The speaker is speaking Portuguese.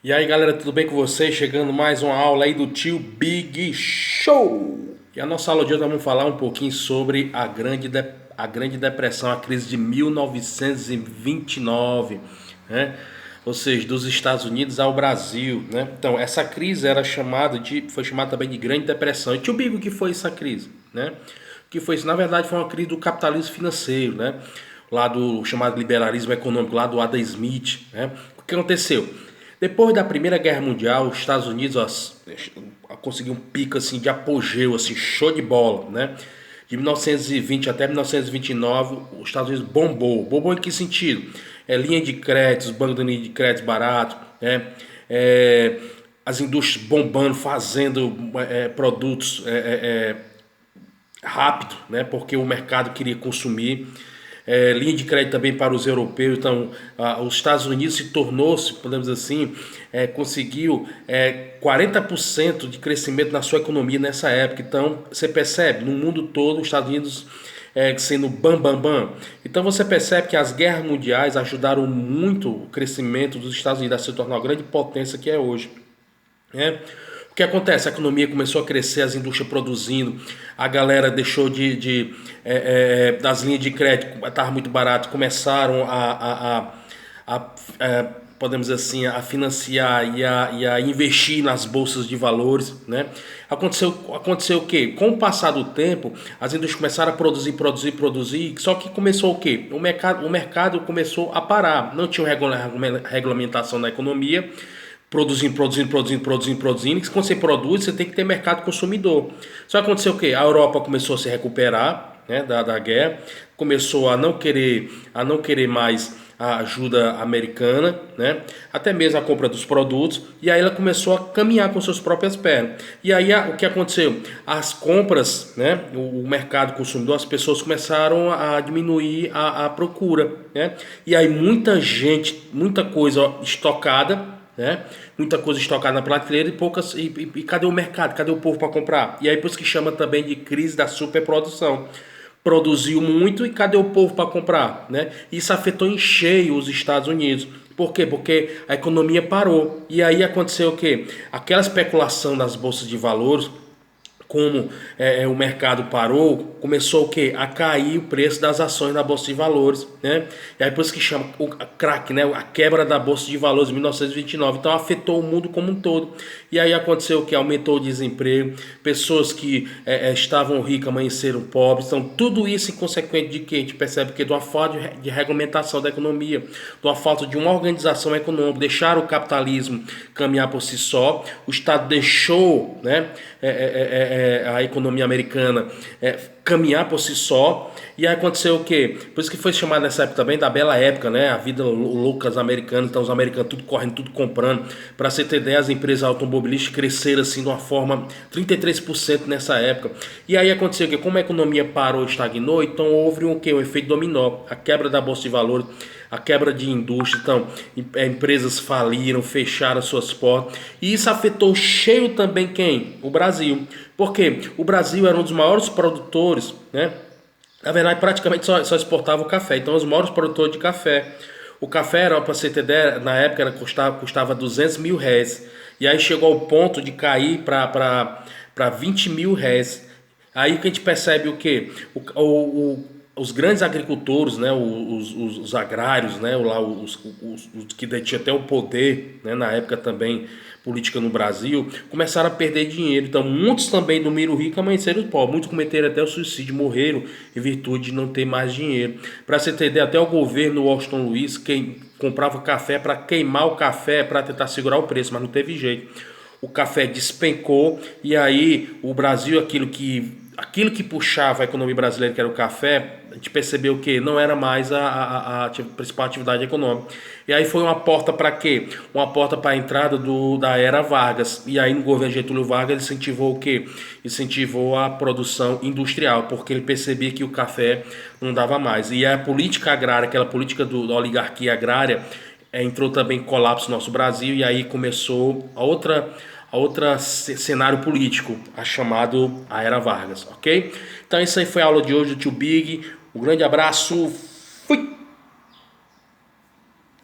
E aí galera, tudo bem com vocês? Chegando mais uma aula aí do tio Big Show! E a nossa aula de hoje nós vamos falar um pouquinho sobre a grande Depressão, a crise de 1929, né? Ou seja, dos Estados Unidos ao Brasil, né? Então, essa crise foi chamada também de Grande Depressão. E tio Big, o que foi essa crise, né? O que foi isso? Na verdade, foi uma crise do capitalismo financeiro, né? Lá do chamado liberalismo econômico, lá do Adam Smith, né? O que aconteceu? Depois da Primeira Guerra Mundial, os Estados Unidos conseguiu um pico assim de apogeu, assim, show de bola, né? De 1920 até 1929, os Estados Unidos bombou. Bombou em que sentido? Linha de créditos, banco de linha de créditos barato, né? As indústrias bombando, fazendo produtos rápido, né? Porque o mercado queria consumir. Linha de crédito também para os europeus. Então, os Estados Unidos se tornou-se, podemos dizer assim, conseguiu 40% de crescimento na sua economia nessa época. Então, você percebe, no mundo todo, os Estados Unidos sendo bam, bam, bam. Então, você percebe que as guerras mundiais ajudaram muito o crescimento dos Estados Unidos a se tornar a grande potência que é hoje, né? O que acontece? A economia começou a crescer, as indústrias produzindo, a galera deixou das linhas de crédito, estava muito barato, começaram podemos dizer assim, a financiar e a investir nas bolsas de valores, né? Aconteceu o quê? Com o passar do tempo, as indústrias começaram a produzir, só que começou o quê? O mercado começou a parar, não tinha regulamentação na economia, produzindo. E quando você produz, você tem que ter mercado consumidor. Só que aconteceu o quê? A Europa começou a se recuperar, né, da guerra, começou a não querer mais a ajuda americana, né? Até mesmo a compra dos produtos, e aí ela começou a caminhar com suas próprias pernas. E aí o que aconteceu? As compras, né? O mercado consumidor, as pessoas começaram a diminuir a procura, né? E aí muita coisa estocada, né? Muita coisa estocada na prateleira e cadê o mercado? Cadê o povo para comprar? E aí por isso que chama também de crise da superprodução. Produziu muito e cadê o povo para comprar, né? Isso afetou em cheio os Estados Unidos. Por quê? Porque a economia parou. E aí aconteceu o quê? Aquela especulação das bolsas de valores, como o mercado parou, começou o quê? A cair o preço das ações na Bolsa de Valores, né? E aí por isso que chama o crack, né? A quebra da Bolsa de Valores em 1929. Então afetou o mundo como um todo. E aí aconteceu o que? Aumentou o desemprego, pessoas que estavam ricas amanheceram pobres. Então tudo isso em consequência de que a gente percebe que de uma falta de regulamentação da economia, de uma falta de uma organização econômica, deixaram o capitalismo caminhar por si só, o Estado deixou, né, a economia americana caminhar por si só. E aí aconteceu o quê? Por isso que foi chamado nessa época também da bela época, né? A vida louca dos americanos. Então os americanos tudo correndo, tudo comprando. Para você ter ideia, as empresas automobilísticas cresceram assim de uma forma 33% nessa época. E aí aconteceu o quê? Como a economia parou, estagnou, então houve o quê? Um efeito dominó. A quebra da bolsa de valores, a quebra de indústria. Então empresas faliram, fecharam suas portas. E isso afetou cheio também quem? O Brasil. Porque o Brasil era um dos maiores produtores, né? Na verdade, praticamente só exportava o café. Então, os maiores produtores de café. O café era, para você ter ideia, na época custava 200 mil réis. E aí chegou ao ponto de cair para 20 mil réis. Aí que a gente percebe o quê? Os grandes agricultores, né, os agrários, né, lá, os que detinham até o poder, né, na época também política no Brasil, começaram a perder dinheiro. Então muitos também do Miro Rico amanheceram pobres, muitos cometeram até o suicídio, morreram em virtude de não ter mais dinheiro. Para você ter ideia, até o governo Washington Luiz, quem comprava café para queimar o café para tentar segurar o preço, mas não teve jeito. O café despencou e aí o Brasil, aquilo que puxava a economia brasileira, que era o café, a gente percebeu que não era mais a principal atividade econômica. E aí foi uma porta para quê? Uma porta para a entrada da era Vargas. E aí no governo Getúlio Vargas ele incentivou o quê? Incentivou a produção industrial, porque ele percebia que o café não dava mais. E a política agrária, aquela política da oligarquia agrária, entrou também em colapso no nosso Brasil. E aí começou a outra cenário político, a Era Vargas, ok? Então isso aí foi a aula de hoje do Tio Big. Um grande abraço, fui!